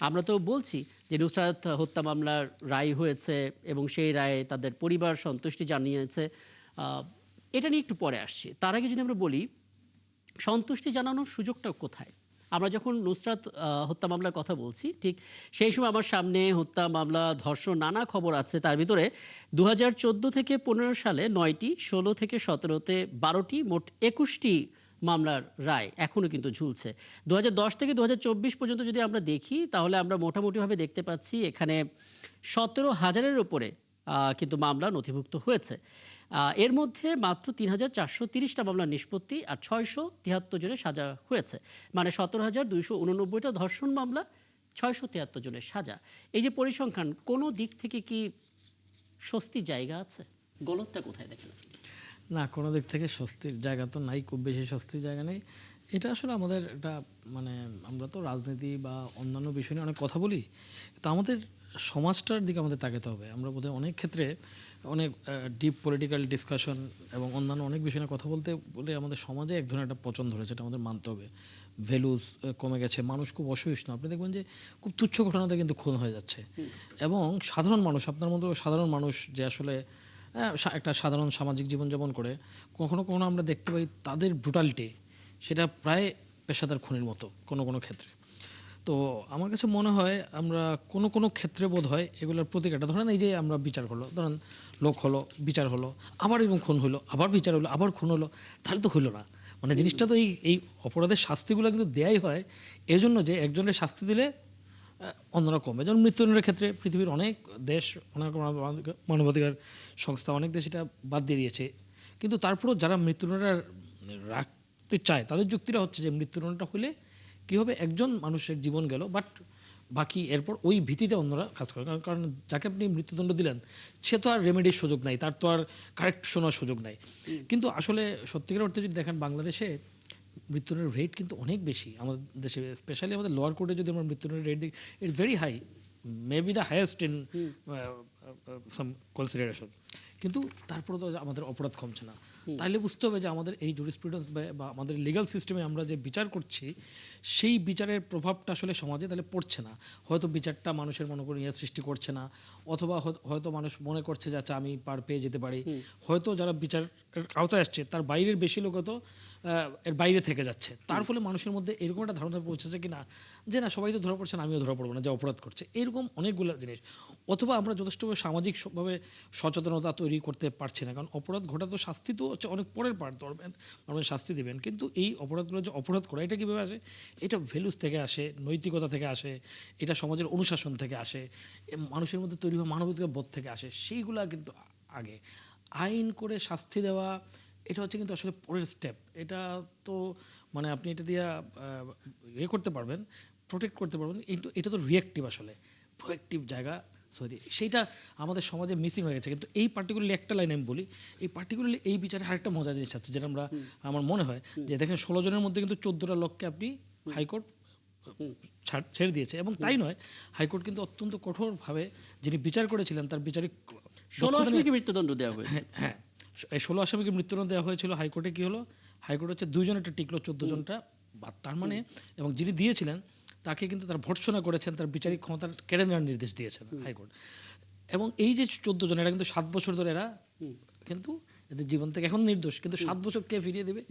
আমরা তো বলছি যে নুসরাত হত্যা মামলার রায় হয়েছে এবং সেই রায়ে তাদের পরিবার সন্তুষ্টি জানিয়েছে। আহ, এটা নিয়ে একটু পরে আসছি। তার আগে যদি আমরা বলি সন্তুষ্টি জানানোর সুযোগটা কোথায়? আমরা যখন নুসরাত হত্যা মামলার কথা বলছি, ঠিক সেই সময় আমার সামনে হত্যা মামলা, ধর্ষণ নানা খবর আছে। তার ভিতরে 2014 থেকে 15 সালে 9টি, 16 থেকে 17তে 12টি, মোট 21টি মামলার রায় এখনো কিন্তু ঝুলছে। 2010 থেকে 2024 পর্যন্ত যদি আমরা দেখি, তাহলে আমরা মোটামুটিভাবে দেখতে পাচ্ছি এখানে 17,000-এর উপরে কিন্তু মামলা নথিভুক্ত হয়েছে। এর মধ্যে মাত্র 3,430টা মামলার নিষ্পত্তি আর 673 জনের সাজা হয়েছে। মানে 17,289টা ধর্ষণ মামলা, 673 জনের সাজা। এই যে পরিসংখ্যান, কোনো দিক থেকে কি স্বস্তির জায়গা আছে? গলতটা কোথায় দেখেন আপনি? না, কোনো দিক থেকে স্বস্তির জায়গা তো নাই, খুব বেশি স্বস্তির জায়গা নেই। এটা আসলে আমাদের একটা মানে আমরা তো রাজনীতি বা অন্যান্য বিষয় নিয়ে অনেক কথা বলি, তো আমাদের সমাজটার দিকে আমাদের তাকাতে হবে। আমরা বোধহয় অনেক ক্ষেত্রে অনেক ডিপ পলিটিক্যাল ডিসকাশন এবং অন্যান্য অনেক বিষয় নিয়ে কথা বলতে বলে আমাদের সমাজে এক ধরনের একটা পছন্দ হয়েছে, এটা আমাদের মানতে হবে। ভ্যালুস কমে গেছে, মানুষ খুব অসহিষ্ণু। আপনি দেখবেন যে খুব তুচ্ছ ঘটনাতে কিন্তু খুন হয়ে যাচ্ছে। এবং সাধারণ মানুষ, আপনার মতো সাধারণ মানুষ যে আসলে একটা সাধারণ সামাজিক জীবনযাপন করে, কখনো কখনো আমরা দেখতে পাই তাদের ব্রুটালিটি সেটা প্রায় পেশাদার খুনের মতো কোনো কোনো ক্ষেত্রে। তো আমার কাছে মনে হয় আমরা কোনো কোনো ক্ষেত্রে বোধ হয় এগুলোর প্রতিকারটা, ধরেন এই যে আমরা বিচার হলো, ধরেন লোক হলো, বিচার হলো, আবার এরকম খুন হলো, আবার বিচার হলো, আবার খুন হলো, তাহলে তো হলো না। মানে জিনিসটা তো এই এই অপরাধের শাস্তিগুলো কিন্তু দেয়াই হয় এজন্য যে একজনের শাস্তি দিলে অন্যরা কমবে। যেমন মৃত্যুদণ্ডের ক্ষেত্রে পৃথিবীর অনেক দেশ, অনেক মানবাধিকার সংস্থা অনেক দেশ এটা বাদ দিয়ে দিয়েছে, কিন্তু তারপরেও যারা মৃত্যুদণ্ডটা রাখতে চায় তাদের যুক্তিটা হচ্ছে যে মৃত্যুদণ্ডটা হলে কী হবে, একজন মানুষের জীবন গেল, বাট বাকি এরপর ওই ভীতিতে অন্যরা কাজ করে। কারণ কারণ যাকে আপনি মৃত্যুদণ্ড দিলেন সে তো আর রেমেডির সুযোগ নাই, তার তো আর কারেক্ট শোনার সুযোগ নাই। কিন্তু আসলে সত্যিকার অর্থে যদি দেখেন বাংলাদেশে মৃত্যুদণ্ডের রেট কিন্তু অনেক বেশি আমাদের দেশে, স্পেশালি আমাদের লোয়ার কোর্টে যদি আমরা মৃত্যুদণ্ডের রেট দিই, it's very high, maybe the highest in some consideration. কিন্তু তারপরে তো আমাদের অপরাধ কমছে না। তাহলে বুঝতে হবে যে আমাদের এই জুরিসপ্রুডেন্স বা আমাদের লিগাল সিস্টেমে আমরা যে বিচার করছি সেই বিচারের প্রভাবটা আসলে সমাজে তাহলে পড়ছে না। হয়তো বিচারটা মানুষের মনে করে সৃষ্টি করছে না, অথবা হয়তো মানুষ মনে করছে যে আচ্ছা আমি পার পেয়ে যেতে পারি। হয়তো যারা বিচারের আওতায় আসছে তার বাইরের বেশি লোক হয়তো এর বাইরে থেকে যাচ্ছে, তার ফলে মানুষের মধ্যে এরকম একটা ধারণা পৌঁছেছে কি না যে না সবাই তো ধরা পড়ছে না, আমিও ধরা পড়বো না যে অপরাধ করছে, এরকম অনেকগুলো জিনিস। অথবা আমরা যথেষ্টভাবে সামাজিকভাবে সচেতনতা তৈরি করতে পারছি না, কারণ অপরাধ ঘটা তো শাস্তি তো হচ্ছে অনেক পরের পার্ট, ধরবেন মানুষ শাস্তি দেবেন, কিন্তু এই অপরাধগুলো যে অপরাধ করা এটা কীভাবে আসে, এটা ভ্যালুস থেকে আসে, নৈতিকতা থেকে আসে, এটা সমাজের অনুশাসন থেকে আসে, মানুষের মধ্যে তৈরি হওয়া মানবিকতা বোধ থেকে আসে, সেইগুলা কিন্তু আগে। আইন করে শাস্তি দেওয়া এটা হচ্ছে কিন্তু আসলে পরের স্টেপ। এটা তো মানে আপনি এটা দিয়ে ইয়ে করতে পারবেন, প্রোটেক্ট করতে পারবেন, কিন্তু এটা তো রিয়েক্টিভ, আসলে প্রোয়েক্টিভ জায়গা সরি সেইটা আমাদের সমাজে মিসিং হয়ে গেছে। কিন্তু এই পার্টিকুলারলি একটা লাইন আমি বলি, এই পার্টিকুলারলি এই বিচারে আরেকটা মজা জিনিস আছে যেটা আমরা আমার মনে হয় যে দেখেন 16 জনের মধ্যে কিন্তু 14টা লোককে আপনি হাইকোর্ট ছেড়ে দিয়েছে, এবং তাই নয়, হাইকোর্ট কিন্তু অত্যন্ত কঠোরভাবে যিনি বিচার করেছিলেন তার বিচারিক 16 আসামিকে মৃত্যুদণ্ড দেওয়া হয়েছে। হ্যাঁ, এই 16 আসামিকে মৃত্যুদণ্ড দেওয়া হয়েছিল। হাইকোর্টে কি হলো, হাইকোর্ট হচ্ছে 2 জনেরটা টিকলো, 14 জনটা বাদ। তার মানে এবং যিনি দিয়েছিলেন তাকে কিন্তু তার ভর্ৎসনা করেছেন, তার বিচারিক ক্ষমতা কেড়ে নেওয়ার নির্দেশ দিয়েছেন হাইকোর্ট। এবং এই যে 14 জন, এরা কিন্তু 7 বছর ধরে এরা কিন্তু এদের জীবন থেকে এখন নির্দোষ, কিন্তু 7 বছর কে ফিরিয়ে দেবে?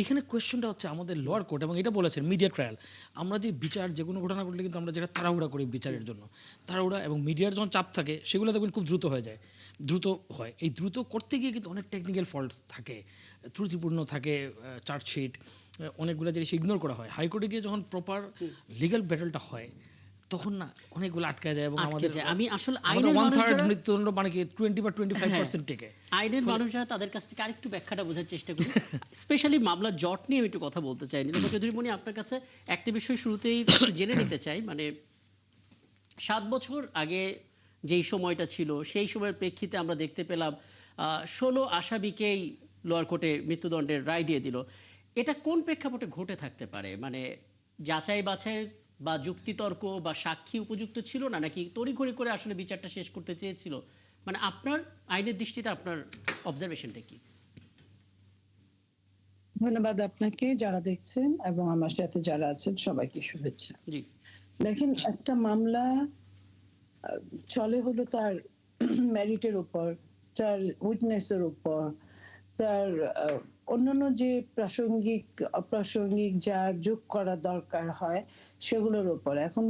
এখানে কোয়েশ্চনটা হচ্ছে আমাদের লোয়ার কোর্ট, এবং এটা বলেছেন মিডিয়া ট্রায়াল, আমরা যে বিচার যে কোনো ঘটনা ঘটলে কিন্তু আমরা যেটা তাড়াহুড়া করি বিচারের জন্য, তাড়াহুড়া এবং মিডিয়ার যখন চাপ থাকে সেগুলো দেখবেন খুব দ্রুত হয়ে যায়, দ্রুত হয়। এই দ্রুত করতে গিয়ে কিন্তু অনেক টেকনিক্যাল ফল্টস থাকে, ত্রুটিপূর্ণ থাকে, চার্জশিট অনেকগুলো জিনিস ইগনোর করা হয়। হাইকোর্টে গিয়ে যখন প্রপার লিগ্যাল ব্যাটেলটা হয় তখন না অনেকগুলো আটকে যায়, এবং আমাদের আমি আসলে আমাদের আইনের মানুষ 1/3 যারা, মৃত্যুদণ্ড মানে কি 20 বা 25% হ্যাঁ, টিকে। আইনের মানুষ যারা, তাদের কাছ থেকে আরেকটু ব্যাখ্যাটা বোঝার চেষ্টা করি। স্পেশালি মামলা জট নিয়ে আমি একটু কথা বলতে চাই। নীলুফার চৌধুরী মনি, আপনার কাছে একটা বিষয় শুরুতেই একটু জেনে নিতে চাই। মানে 7 বছর আগে যেই সময়টা ছিল, সেই সময়ের প্রেক্ষিতে আমরা দেখতে পেলাম 16 আসামিকেই লোয়ার কোর্টে মৃত্যুদণ্ডের রায় দিয়ে দিল। এটা কোন প্রেক্ষাপটে ঘটে থাকতে পারে? মানে যাচাই বাছাই বা যুক্তিতর্ক বা সাক্ষী উপযুক্ত ছিল না, নাকি তড়িঘড়ি করে আসলে বিচারটা শেষ করতে চেয়েছিল? মানে আপনার আইনের দৃষ্টিতে আপনার অবজারভেশনটা কি? ধন্যবাদ আপনাকে, যারা দেখছেন এবং আমার সাথে যারা আছেন সবাইকে শুভেচ্ছা। জি। দেখেন, একটা মামলা চলে হলো তার মেরিটের উপর, তার উইটনেসের উপর, তার অন্যান্য যে প্রাসঙ্গিক অপ্রাসঙ্গিক যা যোগ করা দরকার হয় সেগুলোর উপর। এখন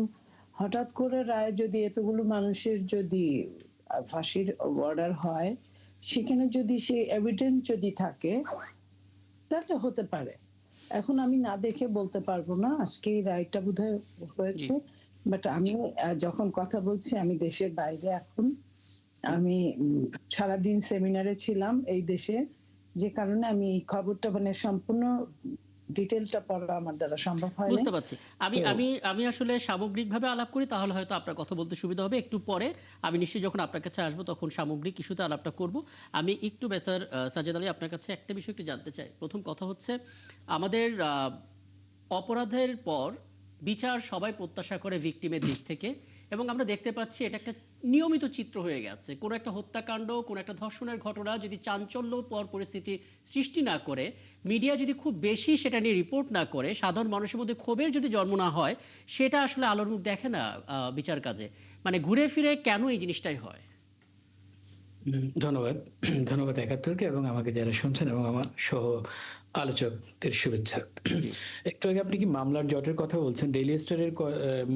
হঠাৎ করে রায় যদি এতগুলো মানুষের যদি ফাঁসির অর্ডার হয়, সেখানে যদি সেই এভিডেন্স যদি থাকে তাহলে হতে পারে। এখন আমি না দেখে বলতে পারবো না আজকে এই রায়টা বোধহয় জি, হয়েছে, বাট আমি যখন কথা বলছি আমি দেশের বাইরে এখন। আমি সারাদিন সেমিনারে ছিলাম এই দেশে, যে কারণে আমি এই খবরটা মানে সম্পূর্ণ ডিটেলটা পড়া আমার দ্বারা সম্ভব হয় না। বুঝতে পারছি। আমি তো আমি আমি আসলে সামগ্রিকভাবে আলাপ করি, তাহলে হয়তো আপনার কথা বলতে সুবিধা হবে। একটু পরে আমি নিশ্চয়ই যখন আপনার কাছে আসবো তখন সামগ্রিক ইস্যুতে আলাপটা করব। আমি একটু স্যার সাজ্জাদ আলী আপনার কাছে একটা বিষয় একটু জানতে চাই। প্রথম কথা হচ্ছে আমাদের অপরাধের পর বিচার সবাই প্রত্যাশা করে ভিকটিমের দিক থেকে, এবং আমরা দেখতে পাচ্ছি এটা একটা নিয়মিত চিত্র হয়ে গেছে। কোনো একটা হত্যাকাণ্ড, কোনো একটা ধর্ষণের ঘটনা যদি চাঞ্চল্যকর পরিস্থিতি সৃষ্টি না করে, মিডিয়া যদি খুব বেশি সেটা নিয়ে রিপোর্ট না করে, সাধারণ মানুষের মধ্যে ক্ষোভের যদি জন্ম না হয়, সেটা আসলে আলোর মুখ দেখে না বিচার কাজে। মানে ঘুরে ফিরে কেন এই জিনিসটাই হয়? ধন্যবাদ। ধন্যবাদ একাত্তরকে এবং আমাকে যারা শুনছেন এবং আমার সহ আলোচকদের শুভেচ্ছা। জি, একটু আগে আপনি কি মামলার জটের কথা বলছেন? ডেইলি স্টারের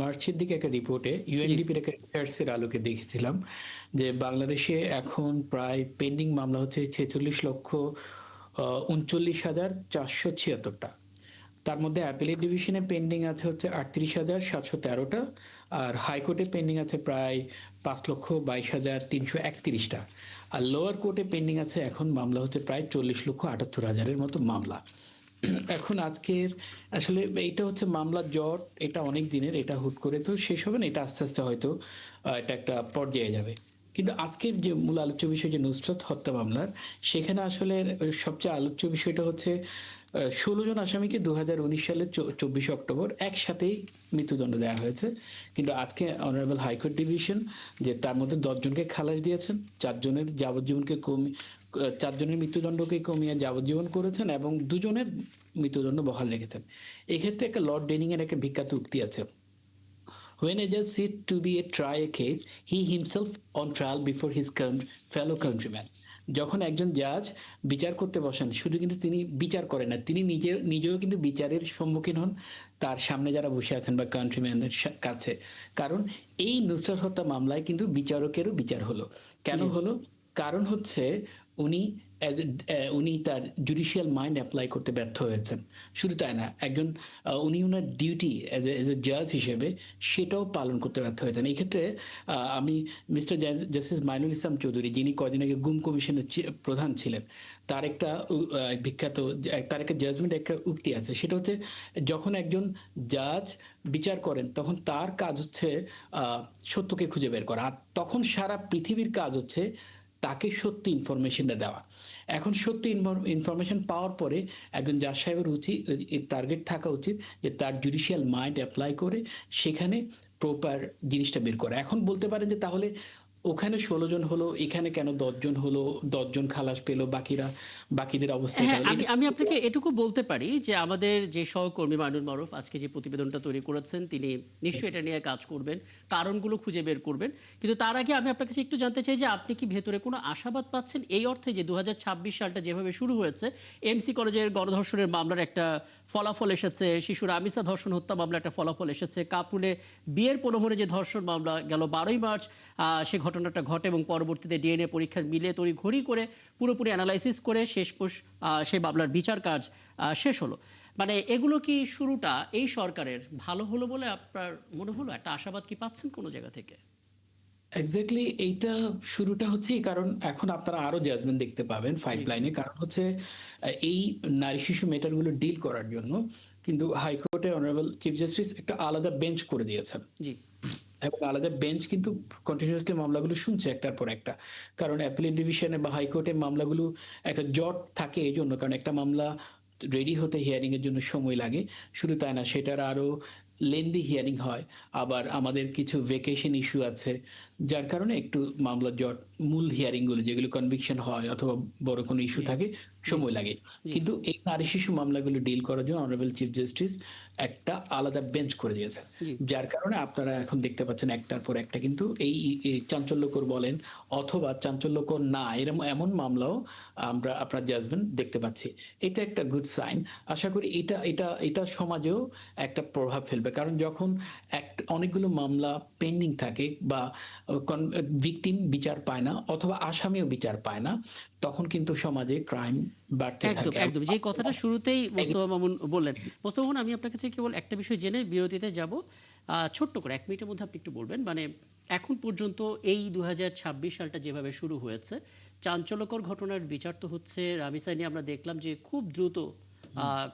মার্চের দিকে একটা রিপোর্টে জি, ইউএনডিপির একটা রিসার্চের আলোকে দেখেছিলাম যে বাংলাদেশে এখন প্রায় পেন্ডিং মামলা হচ্ছে 46,39,476টা। তার মধ্যে অ্যাপিলেট ডিভিশনে পেন্ডিং আছে হচ্ছে 38,713টা, আর হাইকোর্টে পেন্ডিং আছে প্রায় 5,22,331টা, আর লোয়ার কোর্টে পেন্ডিং আছে এখন মামলা হচ্ছে প্রায় 40,78,000-এর মতো মামলা। এখন আজকের আসলে এইটা হচ্ছে মামলার জট, এটা অনেক দিনের, এটা হুট করে তো শেষ হবে না, এটা আস্তে আস্তে হয়তো এটা একটা পর্যায়ে যাবে। কিন্তু আজকের যে মূল আলোচ্য বিষয় যে নুসরাত হত্যা মামলার, সেখানে আসলে সবচেয়ে আলোচ্য বিষয়টা হচ্ছে 16 জন আসামিকে 2019 সালের 24 অক্টোবর একসাথেই মৃত্যুদণ্ড দেওয়া হয়েছে। কিন্তু আজকে অনারেবল হাইকোর্ট ডিভিশন যে তার মধ্যে 10 জনকে খালাস দিয়েছেন, 4 জনের যাবজ্জীবনকে কমিয়ে 4 জনের মৃত্যুদণ্ডকে কমিয়ে যাবজ্জীবন করেছেন এবং 2 জনের মৃত্যুদণ্ড বহাল রেখেছেন। এক্ষেত্রে একটা লর্ড ডেনিং এর একটা বিখ্যাত উক্তি আছে, when a judge sit to be a try a case, he himself on trial before his fellow countrymen. যখন একজন জাজ বিচার করতে বসেন, শুধু কিন্তু তিনি বিচার করেন না, তিনি নিজেও কিন্তু বিচারের সম্মুখীন হন তার সামনে যারা বসে আছেন বা কান্ট্রিম্যানদের কাছে। কারণ এই নুসরাত হত্যা মামলায় কিন্তু বিচারকেরও বিচার হলো। কেন জি, হলো? কারণ হচ্ছে উনি উনি তার জুডিশিয়াল মাইন্ড অ্যাপ্লাই করতে ব্যর্থ হয়েছেন। শুধু তাই না, একজন উনি ওনার ডিউটি এজ এ জাজ হিসেবে সেটাও পালন করতে ব্যর্থ হয়েছেন। এই ক্ষেত্রে আমি মিস্টার জাস্টিস মাইনুল ইসলাম চৌধুরী, যিনি কদিন আগে গুম কমিশনের প্রধান ছিলেন, তার একটা বিখ্যাত তার একটা জাজমেন্ট একটা উক্তি আছে, সেটা হচ্ছে যখন একজন জাজ বিচার করেন তখন তার কাজ হচ্ছে সত্যকে খুঁজে বের করা, আর তখন সারা পৃথিবীর কাজ হচ্ছে তাকে সত্যি ইনফরমেশনটা দেওয়া। এখন সত্যি ইনফরমেশন পাওয়ার পরে একজন জাজ সাহেবের উচিত টার্গেট থাকা উচিত যে তার জুডিশিয়াল মাইন্ড অ্যাপ্লাই করে সেখানে প্রপার জিনিসটা বের করা। এখন বলতে পারেন যে তাহলে ওখানে 16 জন হলো, এখানে কেন 10 জন হলো, 10 জন খালাস পেলো, বাকিদের অবস্থা হ্যাঁ, তাহলে আমি আমি আপনাকে এটুকু বলতে পারি যে আমাদের যে সহকর্মী মাইনুল মারুফ আজকে যে প্রতিবেদনটা তৈরি করেছেন, তিনি নিশ্চয়ই এটা নিয়ে কাজ করবেন, কারণগুলো খুঁজে বের করবেন। কিন্তু তার আগে আমি আপনার কাছে একটু জানতে চাই যে আপনি কি ভেতরে কোনো আশাবাদ পাচ্ছেন এই অর্থে যে 2026 সালটা যেভাবে শুরু হয়েছে, এমসি কলেজের গণধর্ষণের মামলার একটা ফলাফল এসেছে, শিশুর আমিসা ধর্ষণ হত্যা মামলা একটা ফলাফল এসেছে, কাপুলে বিয়ের প্রলোভনে যে ধর্ষণ মামলা গেল 12ই মার্চ সে ঘটনাটা ঘটে এবং পরবর্তীতে ডিএনএ পরীক্ষার মিলে তড়িঘড়ি করে পুরোপুরি অ্যানালাইসিস করে সেই মামলার বিচার কাজ শেষ হলো। মানে এগুলো কি শুরুটা এই সরকারের ভালো হলো বলে আপনার মনে হলো? একটা আশাবাদ কি পাচ্ছেন কোনো জায়গা থেকে? এক্স্যাক্টলি এইটা শুরুটা হচ্ছে কারণ এখন আপনারা আরো জাজমেন্ট দেখতে পাবেন জি, পাইপলাইনে, কারণ হচ্ছে এই নারী শিশু ম্যাটারগুলো ডিল করার জন্য কিন্তু হাইকোর্টে অনারেবল চিফ জাস্টিস একটা আলাদা বেঞ্চ করে দিয়েছেন জি, এবং আলাদা বেঞ্চ কিন্তু কন্টিনিউয়াসলি মামলাগুলো শুনছে একটার পর একটা। কারণ অ্যাপিলেট ডিভিশনে বা হাইকোর্টে মামলাগুলো একটা জট থাকে এই জন্য, কারণ একটা মামলা রেডি হতে হিয়ারিং এর জন্য সময় লাগে। শুধু তাই না, সেটার আরো লেন্দি হিয়ারিং হয়, আবার আমাদের কিছু ভেকেশন ইস্যু আছে, যার কারণে একটু মামলার জট। মূল হিয়ারিং গুলো যেগুলো কনভিকশন হয় অথবা বড় কোনো ইস্যু জি, থাকে সময় লাগে। কিন্তু এই নারী শিশু মামলাগুলো ডিল করার জন্য অনারেবল চিফ জাস্টিস একটা আলাদা বেঞ্চ করে দিয়েছেন, জি। যার কারণে আপনারা এখন দেখতে পাচ্ছেন একটার পর একটা কিন্তু এই চাঞ্চল্যকর বলেন অথবা চাঞ্চল্যকর না এরকম এমন মামলাও আমরা আপনার জাজমেন্ট দেখতে পাচ্ছি। এটা একটা গুড সাইন। আশা করি এটা এটা এটা সমাজেও একটা প্রভাব ফেলবে, কারণ যখন অনেকগুলো মামলা পেন্ডিং থাকে বা ভিকটিম বিচার পায় না অথবা আসামিও বিচার পায় না, তখন কিন্তু সমাজে ক্রাইম বাড়তে একদম থাকে। একদম যে কথাটা শুরুতেই মোস্তফা মামুন বললেন। মোস্তফা মামুন, আমি আপনার কাছে কেবল একটা বিষয় জেনে বিরতিতে যাব। ছোট্ট করে 1 মিনিটের মধ্যে আপনি একটু বলবেন, মানে এখন পর্যন্ত এই 2026 সালটা যেভাবে শুরু হয়েছে, চাঞ্চল্যকর ঘটনার বিচার তো হচ্ছে, রামিসা নিয়ে আমরা দেখলাম যে খুব দ্রুত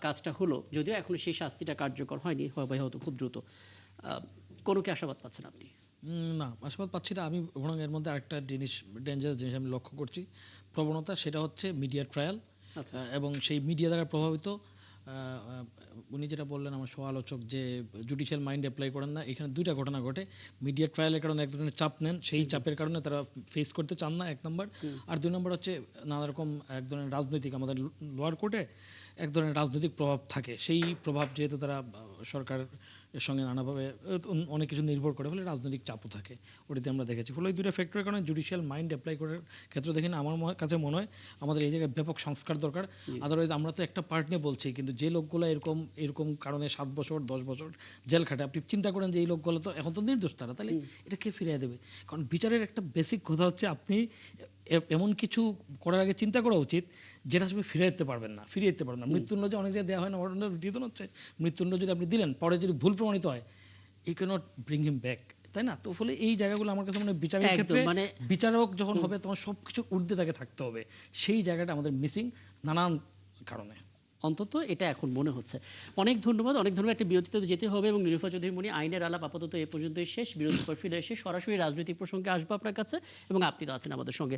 কাজটা হলো, যদিও এখনো সেই শাস্তিটা কার্যকর হয়নি, হবে হয়তো খুব দ্রুত। কোনো কি আশাবাদ পাচ্ছেন আপনি? না, আশাবাদ পাচ্ছি না আমি। বরং এর মধ্যে আরেকটা জিনিস, ডেঞ্জারাস জিনিস আমি লক্ষ্য করছি, প্রবণতা, সেটা হচ্ছে মিডিয়া ট্রায়াল। আচ্ছা। এবং সেই মিডিয়া দ্বারা প্রভাবিত উনি যেটা বললেন আমার সহ-আলোচক, যে জুডিশিয়াল মাইন্ড অ্যাপ্লাই করেন না, এখানে দুইটা ঘটনা ঘটে। মিডিয়া ট্রায়ালের কারণে এক ধরনের চাপ নেন, সেই চাপের কারণে তারা ফেস করতে চান না, 1 নম্বর। আর 2 নম্বর হচ্ছে নানা রকম এক ধরনের রাজনৈতিক, আমাদের লোয়ার কোর্টে এক ধরনের রাজনৈতিক প্রভাব থাকে। সেই প্রভাব যেহেতু তারা সরকারের সঙ্গে নানাভাবে অনেক কিছু নির্ভর করে, ফলে রাজনৈতিক চাপও থাকে, ওটিতে আমরা দেখেছি। ফলে এই দুটো ফ্যাক্টরের কারণে জুডিশিয়াল মাইন্ড অ্যাপ্লাই করার ক্ষেত্রে দেখি না, আমার কাছে মনে হয় আমাদের এই জায়গায় ব্যাপক সংস্কার দরকার। আদারওয়াইজ আমরা তো একটা পার্ট নিয়ে বলছি, কিন্তু যে লোকগুলো এরকম এরকম কারণে 7 বছর 10 বছর জেল খাটে, আপনি চিন্তা করেন যে এই লোকগুলো তো এখন তো নির্দোষ তারা, তাহলে এটা কে ফিরিয়ে দেবে? কারণ বিচারের একটা বেসিক কথা হচ্ছে, আপনি এমন কিছু করার আগে চিন্তা করা উচিত যেটা আসলে ফিরে যেতে পারবেন না, ফিরিয়ে যেতে পারবেন না। মৃত্যুদণ্ড যে অনেক জায়গায় দেওয়া হয় না, অর্ডার রিটন হচ্ছে, মৃত্যুদণ্ড যদি আপনি দিলেন, পরে যদি ভুল প্রমাণিত হয়, you can't bring him back, তাই না? তো ফলে এই জায়গাগুলো আমার কাছে মানে বিচারের একদম, ক্ষেত্রে মানে বিচারক যখন হবে তখন সব কিছু ঊর্ধ্বে তাকে থাকতে হবে, সেই জায়গাটা আমাদের মিসিং নানান কারণে। অন্তত এটা এখন মনে হচ্ছে। অনেক ধন্যবাদ, অনেক ধন্যবাদ। একটা বিরতিতে তো যেতে হবে এবং নিরুফা চৌধুরী মনি, আইনের আলাপ আপাতত এ পর্যন্তই শেষ। বিরতির পর ফিরে এসে সরাসরি রাজনৈতিক প্রসঙ্গে আসবো আপনার কাছে, এবং আপনি তো আছেন আমাদের সঙ্গে।